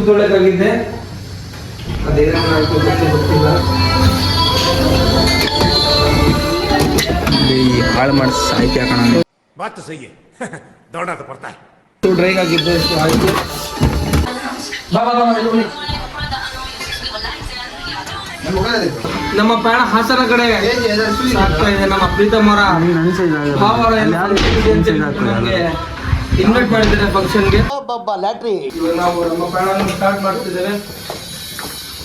ತೊಗೊಳಕಾಗಿದ್ದೆ, ಅದೇನಾಯ್ತು ಗೊತ್ತಿಲ್ಲ. ಹಾಳು ಮಾಡಿ ಸಾಯ್ತಿ ಹಾಕೋಣ ಬಾತ್ ಸಹಿ ದೌಡಾತ ಬರ್ತಾ ಡ್ರೈ ಆಗಿದ್ದು ಆಯ್ತು. ನಮ್ಮ ಪ್ರಯಾಣ ಹಾಸನ ಕಡೆ ಆಗ್ತಾ ಇದೆ. ನಮ್ಮ ಪ್ರೀತಮ್ ಅವರ ನಮಗೆ ಇನ್ವೈಟ್ ಮಾಡಿದ್ದಾರೆ ಫಂಕ್ಷನ್ಗೆ. ನಾವು ನಮ್ಮ ಪ್ರಯಾಣ ಸ್ಟಾರ್ಟ್ ಮಾಡ್ತಿದ್ದೇವೆ.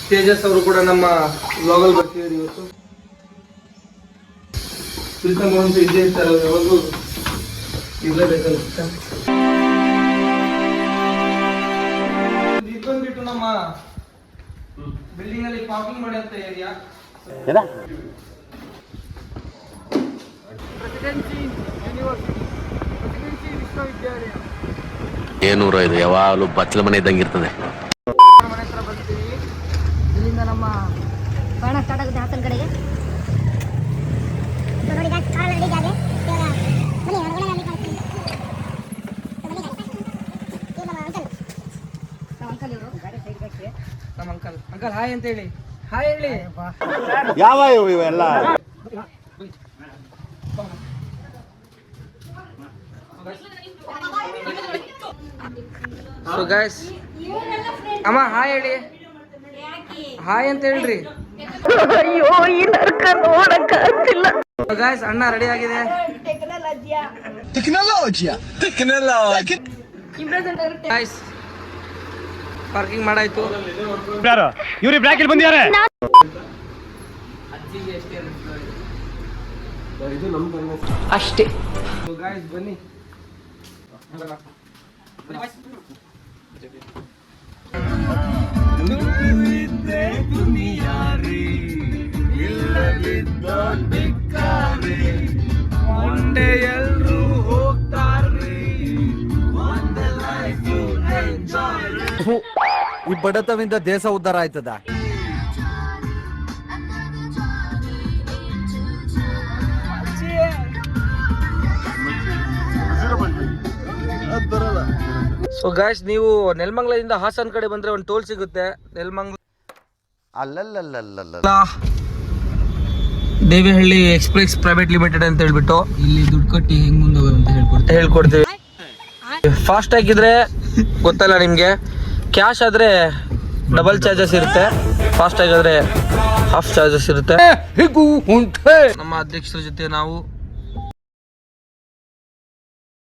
ತೇಜಸ್ ಅವರು ಕೂಡ ನಮ್ಮ ವ್ಲಾಗಲ್ಲಿ ಬರ್ತಿದ್ದಾರೆ ಇವತ್ತು. ಪ್ರೀತಮ್ ಅವರು ಇದ್ದೇ ಇರ್ತಾರೆ, ಯಾವಾಗಲೂ ಇರಲೇಬೇಕನ್ಸುತ್ತೆ. ಇದು ಬಂದ್ಬಿಟ್ಟು ನಮ್ಮ ಬಿಲ್ಡಿಂಗ್ ಅಲ್ಲಿ ಪಾರ್ಕಿಂಗ್ ಮಾಡಿ ಅಂತ ಏರಿಯಾ. ಏನೂರ ಇದು ಯಾವಾಗಲೂ ಬಚ್ಚಲ ಮನೆ ಇದ್ದಂಗೆ ಇರ್ತದೆ. ಮನೆ ಹತ್ರ ಬರ್ತೀವಿ. ಇಲ್ಲಿಂದ ನಮ್ಮ ಪ್ರಯಾಣ ಸ್ಟಾರ್ಟ್ ಆಗುತ್ತೆ ಹಾಸನ ಕಡೆಗೆ. ನಮ್ಮ ಅಂಕಲ್ ಹಾಯ್ ಅಂತ ಹೇಳಿ. ಹಾಯ್ ಹೇಳಿ. ಯಾವ ಇವೆಲ್ಲ ಸೊ ಗೈಸ್, ಅಮ್ಮ ಹಾಯ್ ಹೇಳಿ. ಹಾಯ್ ಅಂತ ಹೇಳ್ರಿ. ಗೈಸ್, ಅಣ್ಣ ರೆಡಿ ಆಗಿದೆ. ಗೈಸ್, ಪಾರ್ಕಿಂಗ್ ಮಾಡಾಯ್ತು. ಇವ್ರಿ ಬ್ಲಾಕ್ ಇಲ್ಲಿ ಬಂದಿದ್ದಾರೆ. ಅಷ್ಟೇ. ಗೈಸ್ ಬನ್ನಿ. ಒಂದೇ ಎಲ್ರು ಹೋಗ್ತಾರ್ರಿ. ಈ ಬಡತವಿಂದ ದೇಶ ಉದ್ಧಾರ ಆಯ್ತದ. ಸೊ ಗಾಯ್ಸ್, ನೀವು ನೆಲಮಂಗಲದಿಂದ ಹಾಸನ ಕಡೆ ಬಂದ್ರೆ ಒಂದು ಟೋಲ್ ಸಿಗುತ್ತೆ. Nelamangala Devihalli express private limited ಅಂತ ಹೇಳ್ಬಿಟ್ಟು ಇಲ್ಲಿ ದುಡ್ಡು ಕಟ್ಟಿ ಹೆಂಗ್ ಮುಂದೋಗೋದು ಅಂತ ಹೇಳ್ಕೊಡ್ತೀವಿ. ಫಾಸ್ಟ್ ಆಗಿದ್ರೆ ಗೊತ್ತಲ್ಲ ನಿಮ್ಗೆ, ಕ್ಯಾಶ್ ಆದ್ರೆ ಡಬಲ್ ಚಾರ್ಜಸ್ ಇರುತ್ತೆ, ಫಾಸ್ಟ್ ಆಗಿದ್ರೆ ಹಾಫ್ ಚಾರ್ಜಸ್ ಇರುತ್ತೆ. ನಮ್ಮ ಅಧ್ಯಕ್ಷರ ಜೊತೆ ನಾವು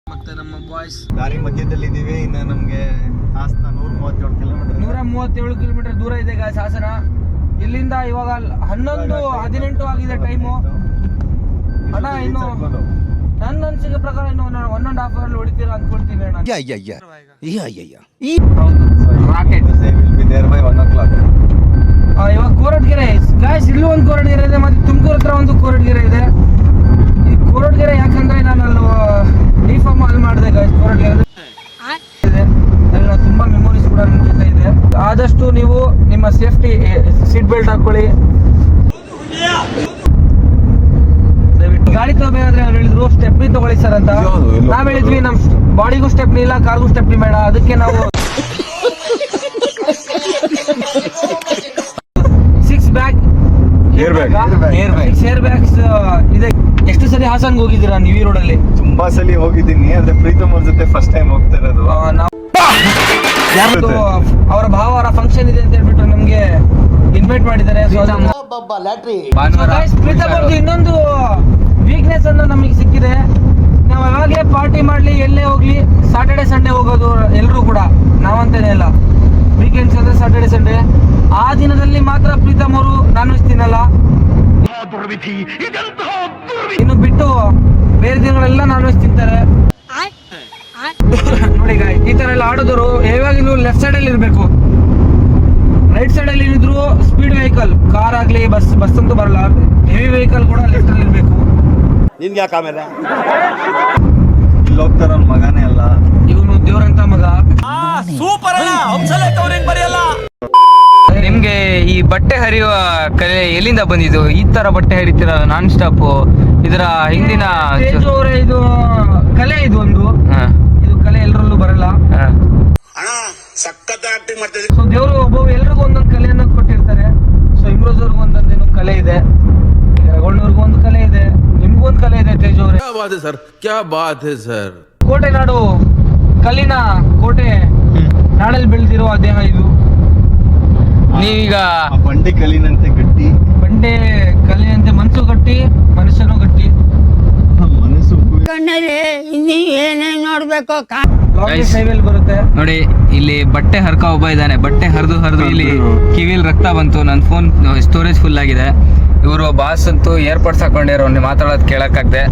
ಮತ್ತೆ ನಮ್ಮ ಬಾಯ್ಸ್ ದಾರಿ ಮಧ್ಯದಲ್ಲಿ ಇದೀವಿ. ಇನ್ನು ನಮ್ಗೆ ಹಾಸನ 137 ಕಿಲೋಮೀಟರ್ ದೂರ ಇದೆ ಗಾಯ್ಸ್ ಹಾಸನ. ಇಲ್ಲಿಂದ ಇವಾಗ 11:18 ಆಗಿದೆ ಟೈಮು. ಅಣ್ಣ ಇನ್ನು ನನ್ನ ಅನಿಸಿಕೆ ಪ್ರಕಾರ ಇನ್ನು 1.5 ಅವರ್ ಹೊಡಿತೀರಾ ಅನ್ಕೊಳ್ತೀನಿ ಅಣ್ಣ. ರಾಕೆಟ್ ಇವಾಗ ಕೋರಟ್ಗೆರೆ ಗಾಯ್ಸ್, ಇಲ್ಲೂ ಒಂದು ಕೋರಟ್ಗೆರೆ ಇದೆ, ಮತ್ತೆ ತುಮಕೂರು ಹತ್ರ ಒಂದು ಕೋರಟ್ಗೆರೆ ಇದೆ. ಈ ಕೋರಟ್ಗೆರೆ ಯಾಕಂದ್ರೆ ನಾನು ಅಲ್ಲಿ ಡಿಫಾರ್ಮ್ ಅಲ್ಲಿ ಮಾಡಿದೆ ಗಾಯ್ಸ್. ಕೋರಟ್ಗೆರೆ ಇದೆ, ಅಲ್ಲಿ ನಾವು ತುಂಬಾ ಮೆಮೊರೀಸ್ ಕೂಡ ನನ್ನ ಜೊತೆ ಇದೆ. ಆದಷ್ಟು ನೀವು ನಿಮ್ಮ ಸೇಫ್ಟಿ ಸೀಟ್ ಬೆಲ್ಟ್ ಹಾಕೊಳ್ಳಿ. ಗಾಡಿ ತಗೋಬೇಕಾದ್ರೆ ಅವ್ರು ಹೇಳಿದ್ರು ಸ್ಟೆಪ್ನಿ ತಗೊಳ್ಳಿ ಸರ್ ಅಂತ. ನಾವ್ ಹೇಳಿದ್ವಿ ನಮ್ ಬಾಡಿಗೂ ಸ್ಟೆಪ್ನಿ ಇಲ್ಲ, ಕಾರ್ಗೂ ಸ್ಟೆಪ್ನಿ ಬೇಡ, ಅದಕ್ಕೆ ನಾವು 6 ಏರ್ ಬ್ಯಾಗ್ಸ್ ಇದೆ. ಎಷ್ಟು ಸರಿ ಹಾಸನ್ಗೆ ಹೋಗಿದ್ದೀರಾ ನೀವು ಈ ರೋಡಲ್ಲಿ? ತುಂಬಾ ಸಲ ಹೋಗಿದ್ದೀನಿ. ಅಂದ್ರೆ ಪ್ರೀತಮ್ ಅವ್ರ ಜೊತೆ ಫಸ್ಟ್ ಟೈಮ್ ಹೋಗ್ತಾ ಇರೋದು. ಅವರ ಭಾವರ ಫಂಕ್ಷನ್ ಇದೆ ಅಂತ ಹೇಳ್ಬಿಟ್ಟು ನಮ್ಗೆ ಇನ್ವೈಟ್ ಮಾಡಿದ್ದಾರೆ. ಪ್ರೀತಮ್ ಅವ್ರದ್ದು ಇನ್ನೊಂದು ವೀಕ್ನೆಸ್ ಅನ್ನು ನಮಗೆ ಸಿಕ್ಕಿದೆ. ನಾವು ಯಾವಾಗಲೇ ಪಾರ್ಟಿ ಮಾಡ್ಲಿ, ಎಲ್ಲೇ ಹೋಗ್ಲಿ, ಸಾಟರ್ಡೆ ಸಂಡೇ ಹೋಗೋದು ಎಲ್ರು ಕೂಡ. ನಾವಂತೇನೆ ಇಲ್ಲ, ವೀಕೆಂಡ್ಸ್ ಅಂದ್ರೆ ಸಾಟರ್ಡೆ ಸಂಡೇ. ಆ ದಿನದಲ್ಲಿ ಮಾತ್ರ ಪ್ರೀತಮ್ ಅವರು ನಾನ್ ವೆಜ್ ತಿನ್ನಲ್ಲ. ಇನ್ನು ಬಿಟ್ಟು ಬೇರೆ ದಿನಗಳೆಲ್ಲ ನಾನ್ ವೆಜ್ ತಿಂತಾರೆ. ನೋಡಿ ಗಾಯ್, ಈ ತರ ಎಲ್ಲ ಆಡೋದವರು ಯಾವಾಗಲೂ ಲೆಫ್ಟ್ ಸೈಡ್ ಅಲ್ಲಿ ಇರ್ಬೇಕು. ರೈಟ್ ಸೈಡ್ ಅಲ್ಲಿ ಇದ್ರು ಸ್ಪೀಡ್ ವೆಹಿಕಲ್, ಕಾರ್ ಆಗ್ಲಿ, ಬಸ್ ಅಂತೂ ಬರಲ್ಲ. ಹೆವಿ ವೆಹಿಕಲ್ ಕೂಡ ಲೆಫ್ಟ್ ಅಲ್ಲಿ ಇರ್ಬೇಕು. ನಿನ್ಗೆ ಯಾಕೆ ಆಮೇಲೆ ಇಲ್ಲಿ ಹೋಗ್ತಾರ ಮಗನೇ ಅಲ್ಲ ಇವನು, ದೇವ್ರಂತ ಮಗ. ಸೂಪರ್ ಬರೆಯಲ್ಲ. ನಿಮ್ಗೆ ಈ ಬಟ್ಟೆ ಹರಿಯುವ ಕಲೆ ಎಲ್ಲಿಂದ ಬಂದಿದ್ದು? ಈ ತರ ಬಟ್ಟೆ ಹರಿತೀರ ನಾನ್ ಸ್ಟಾಪ್. ಇದರ ಹಿಂದಿನ ಇದು ಕಲೆ, ಇದು ಒಂದು ಇದು ಕಲೆ ಎಲ್ಲರಲ್ಲೂ ಬರಲ್ಲ. ಅಣ್ಣ ಸಖತ್ ಸೊ ದೇವರು ಒಬ್ಬೊಬ್ಬ ಎಲ್ರಿಗೂ ಒಂದೊಂದು ಕಲೆಯನ್ನು ಕೊಟ್ಟಿರ್ತಾರೆ. ಸೊ ಇಮ್ರೋಜ್ ಅವ್ರಿಗೂ ಒಂದೊಂದೇನು ಕಲೆ ಇದೆ, ರಘುಣ್ಣವ್ರಿಗೂ ಒಂದು ಕಲೆ ಇದೆ, ನಿಮ್ಗೂ ಒಂದು ಕಲೆ ಇದೆ. ತೇಜ್ ಅವರೇ, ಕ್ಯಾ ಬಾತ್ ಹೈ ಸರ್. ಕೋಟೆ ನಾಡು, ಕಲ್ಲಿನ ಕೋಟೆ ನಾಡಲ್ಲಿ ಬೆಳೆದಿರೋ ದೇಹ ಇದು. ನೀವೀಗ ಬಂಡೆ ಕಲ್ಲಿನಂತೆ ಗಟ್ಟಿ, ಬಂಡೆ ಕಲ್ಲಿನಂತೆ ಮನಸ್ಸು ಗಟ್ಟಿ, ಮನುಷ್ಯನೂ ಗಟ್ಟಿ. ಮನಸ್ಸು ಕಣ್ಣಲ್ಲಿ ಇನ್ನೂ ಏನೇನ್ ನೋಡ್ಬೇಕು ಬರುತ್ತೆ ನೋಡಿ. ಇಲ್ಲಿ ಬಟ್ಟೆ ಹರ್ಕ ಒಬ್ಬ ಇದ್ದಾನೆ. ಬಟ್ಟೆ ಹರಿದು ಇಲ್ಲಿ ಕಿವಿಲ್ ರಕ್ತ ಬಂತು. ನನ್ನ ಫೋನ್ ಸ್ಟೋರೇಜ್ ಫುಲ್ ಆಗಿದೆ. ಇವರು ಬಾಸ್ ಅಂತೂ ಏರ್ಪೋರ್ಟ್ಸ್ ಹಾಕೊಂಡಿರೋ ಮಾತಾಡೋದು ಕೇಳಕ್ಕಾಗ್ದೆ.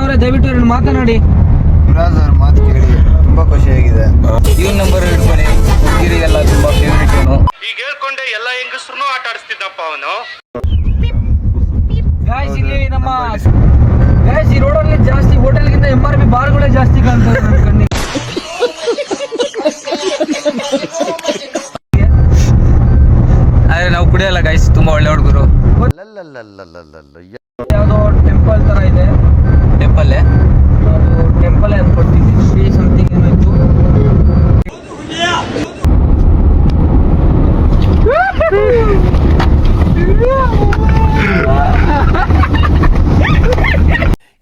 ಅವರೇ ದಯವಿಟ್ಟು ಎರಡು ಮಾತನಾಡಿ. ಅವ್ರ ಮಾತು ಕೇಳಿ ತುಂಬಾ ಖುಷಿಯಾಗಿದೆ. ಇವನ್ ನಂಬರ್ ಹಿಡ್కొని ಹುಡುಗಿರಿಗೆಲ್ಲ ತುಂಬಾ ಫೇವ್ರೇಟ್ ಇವನು. ಈಗ ಹೇಳ್ಕೊಂಡೆ ಎಲ್ಲ ಹೆಂಗಸ್ರು ಆಟ ಆಡಿಸ್ತಿದ್ದಪ್ಪ ಅವನು. ಗಾಯ್ಸ್, ಇಲ್ಲಿ ನಮ್ಮ ಗಾಯ್ಸ್ ಈ ರೋಡಲ್ಲಿ ಜಾಸ್ತಿ ಹೋಟೆಲ್ಗಿಂತ MRP ಬಾರ್ಗಳೇ ಜಾಸ್ತಿ ಕಾಣ್ತದೆ ನನ್ನ ಕಣ್ಣಿಗೆ. ಆದ್ರೆ ನಾವು ಕುಡಿಯಲ್ಲ ಗೈಸ್, ತುಂಬಾ ಒಳ್ಳೆ ಹುಡುಗರು. ಯಾವುದೋ ಟೆಂಪಲ್ ತರ ಇದೆ. ಟೆಂಪಲ್ ಟೆಂಪಲ್ ಅನ್ಕೊಡ್ತೀನಿ, ಶ್ರೀ ಸಮಥಿಂಗ್ ಏನೋ ಇತ್ತು.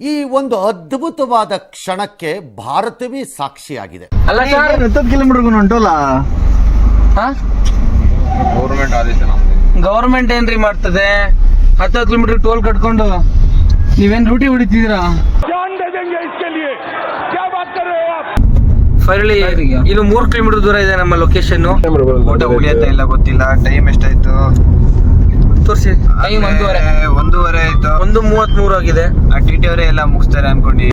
ಈ ಒಂದು ಅದ್ಭುತವಾದ ಕ್ಷಣಕ್ಕೆ ಭಾರತವೇ ಸಾಕ್ಷಿಯಾಗಿದೆ. ಅಲ್ಲ ಸರ್, 10 ಕಿಲೋಮೀಟರ್ಗೂ ಹೊಂಟೋಲ್ಲ. ಗವರ್ಮೆಂಟ್ ಏನ್ರಿ ಮಾಡ್ತದೆ? 10 ಕಿಲೋಮೀಟರ್ ಟೋಲ್ ಕಟ್ಕೊಂಡು ನೀವೇನ್ ರೂಟಿ ಹೊಡಿತಿದ್ದೀರಾ? ಫೈನಲಿ ಇನ್ನು 3 ಕಿಲೋಮೀಟರ್ ದೂರ ಇದೆ ನಮ್ಮ ಲೊಕೇಶನ್. ಊಟ ಉಳಿಯತ್ತ ಇಲ್ಲ ಗೊತ್ತಿಲ್ಲ. ಟೈಮ್ ಎಷ್ಟಾಯ್ತು ತೋರಿಸಿ. ಟೈಮ್ 1:30 ಆಯ್ತು. 1:33 ಆಗಿದೆ. TT ಅವರೇ ಎಲ್ಲ ಮುಗಿಸ್ತಾರೆ ಅನ್ಕೊಂಡು.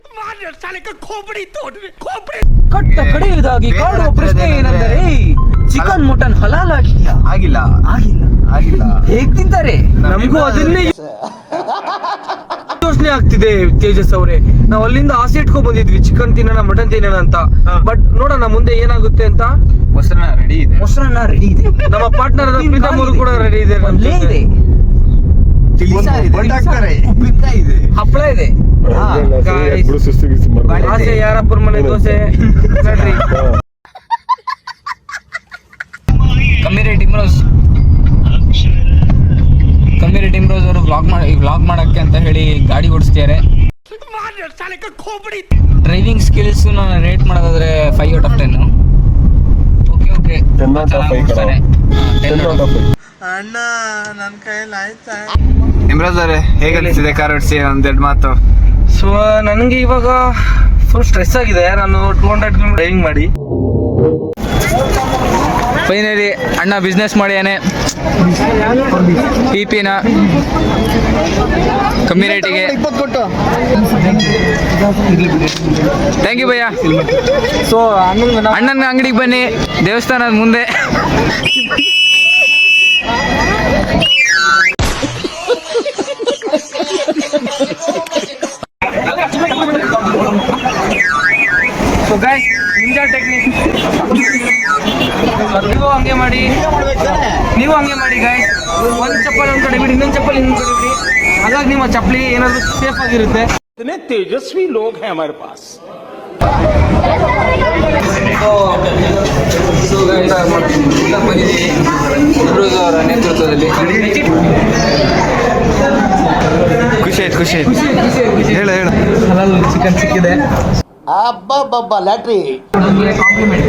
ಕಟ್ಟ ಕಡೆಯದಾಗಿ ಕಾಡುವ ಪ್ರಶ್ನೆ ಏನೆಂದರೆ, ಚಿಕನ್ ಮಟನ್ ಹಲಾಲ್ ಆಗಿದೆಯಾ? ಆಗಿಲ್ಲ. ಹೇಗ್ ತಿಂತಾರೆ? ನಮಗೂ ಅದನ್ನೇ ಯೋಚನೆ ಆಗ್ತಿದೆ ತೇಜಸ್ ಅವರೇ. ನಾವು ಅಲ್ಲಿಂದ ಆಸೆ ಇಟ್ಕೊಂಡ್ ಬಂದಿದ್ವಿ ಚಿಕನ್ ತಿನ್ನೋಣ, ಮಟನ್ ತಿನ್ನೋಣ ಅಂತ. ಬಟ್ ನೋಡೋಣ ಮುಂದೆ ಏನಾಗುತ್ತೆ ಅಂತ. ಮೊಸರನ್ನ ರೆಡಿ ಇದೆ. ನಮ್ಮ ಪಾರ್ಟ್ನರ್ ಪ್ರೀತಮ್ ಅವರು ಕೂಡ ರೆಡಿ ಇದೆ. ಉಪ್ಪಿನಕಾಯಿ ಇದೆ. ಹಪ್ಪಳ ಇದೆ. ಆಸೆ ಯಾರಪ್ಪರ ಮನೆ ದೋಸೆ ನೋಡ್ರಿ. ಕಮ್ಮಿ ರೇಟ್ ಇಮ್ರೋಸ್ ಅವರು ವ್ಲಾಗ್ ಮಾಡಕ್ಕೆ ಅಂತ ಹೇಳಿ ಗಾಡಿ ಓಡಿಸ್ತಿದ್ದಾರೆ. ಡ್ರೈವಿಂಗ್ ಸ್ಕಿಲ್ಸ್ ನಾನು ರೇಟ್ ಮಾಡೋದಾದ್ರೆ 5 out of 10. ಓಕೆ ಇಮ್ರಾಜ್ ಅವರೇ, ಹೇಗೆ ಅನಿಸಿದೆ ಕಾರ್ ಓಡಿಸಿ? ಒಂದೆರಡು ಮಾತು. ಸೊ ನನಗೆ ಇವಾಗ ಫುಲ್ ಸ್ಟ್ರೆಸ್ ಆಗಿದೆ. ನಾನು 200 ಕಿಲೋಮೀಟರ್ ಡ್ರೈವಿಂಗ್ ಮಾಡಿ ಫೈನಲಿ ಅಣ್ಣ ಬಿಸ್ನೆಸ್ ಮಾಡ್ಯಾನೆ. PP-ನ ಕಮ್ಮಿ ರೇಟಿಗೆ. Thank you bhaiya. ಸೊ ಅಣ್ಣನ ಅಂಗಡಿಗೆ ಬನ್ನಿ, ದೇವಸ್ಥಾನದ ಮುಂದೆ. ಸೊ ಗೈಸ್, ನಿಂಜಾ ಟೆಕ್ನಿಕ್ ನೀವು ಹಂಗೆ ಮಾಡಿ ಗೈಸ್. ಒಂದು ಚಪ್ಪಲ್ ಒಂದು ಕಡೆ ಬಿಡಿ, ಇನ್ನೊಂದು ಚಪ್ಪಲ್ ಇನ್ನೊಂದು ಕಡೆ ಬಿಡಿ. ಹಾಗಾಗಿ ನಿಮ್ಮ ಚಪ್ಪಲಿ ಏನಾದ್ರು ಸೇಫ್ ಆಗಿರುತ್ತೆ. ತೇಜಸ್ವಿ ಲೋಗ್ ಹೈ ಹಮಾರೆ ಪಾಸ್. ಅವರ ನೇತೃತ್ವದಲ್ಲಿ ಖುಷಿ ಆಯ್ತು. ಹೇಳು. ಹಲಾಲ್ ಚಿಕನ್ ಸಿಕ್ಕಿದೆ. ಅಬ್ಬಬ್ಬಬ್ಬ ಲ್ಯಾಟ್ರಿ. ಕಾಂಪ್ಲಿಮೆಂಟ್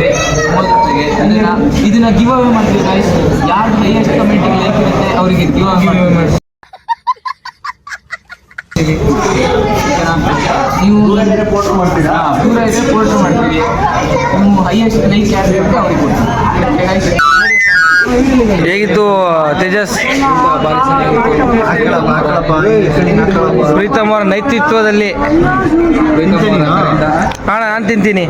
ಇದನ್ನ ಗಿವ್ ಅವೇ ಮಾಡ್ತೀವಿ ಗೈಸ್. ಯಾರು ಹೈಯೆಸ್ಟ್ ಕಮೆಂಟಿಗೆ ಲೈಕ್ ಇರುತ್ತೆ ಅವರಿಗೆ ಗಿವ್ ಅವೇ ಮಾಡ್ತೀವಿ. ನೀವು ಪೋಸ್ಟರ್ ಮಾಡ್ತೀರಾ? ಪೋಸ್ಟರ್ ಮಾಡ್ತೀವಿ. ನೀವು ಹೈಯೆಸ್ಟ್ ಲೈಕ್ ಯಾರು ಇರುತ್ತೆ ಅವ್ರಿಗೆ ಕೊಡ್ತೀವಿ. ಹೇಗಿತ್ತು ತೇಜಸ್? ಪ್ರೀತಮ್ ಅವರ ನೇತೃತ್ವದಲ್ಲಿ. ಹಾ, ನಾನು ತಿಂತೀನಿ.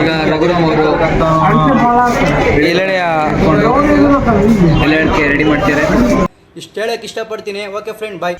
ಈಗ ರಘುರಾಮ್ ಅವರು ಎಲ್ಲೆಡೆಯ ರೆಡಿ ಮಾಡ್ತಾರೆ. ಇಷ್ಟು ಹೇಳಕ್ಕೆ ಇಷ್ಟಪಡ್ತೀನಿ. ಓಕೆ ಫ್ರೆಂಡ್, ಬಾಯ್.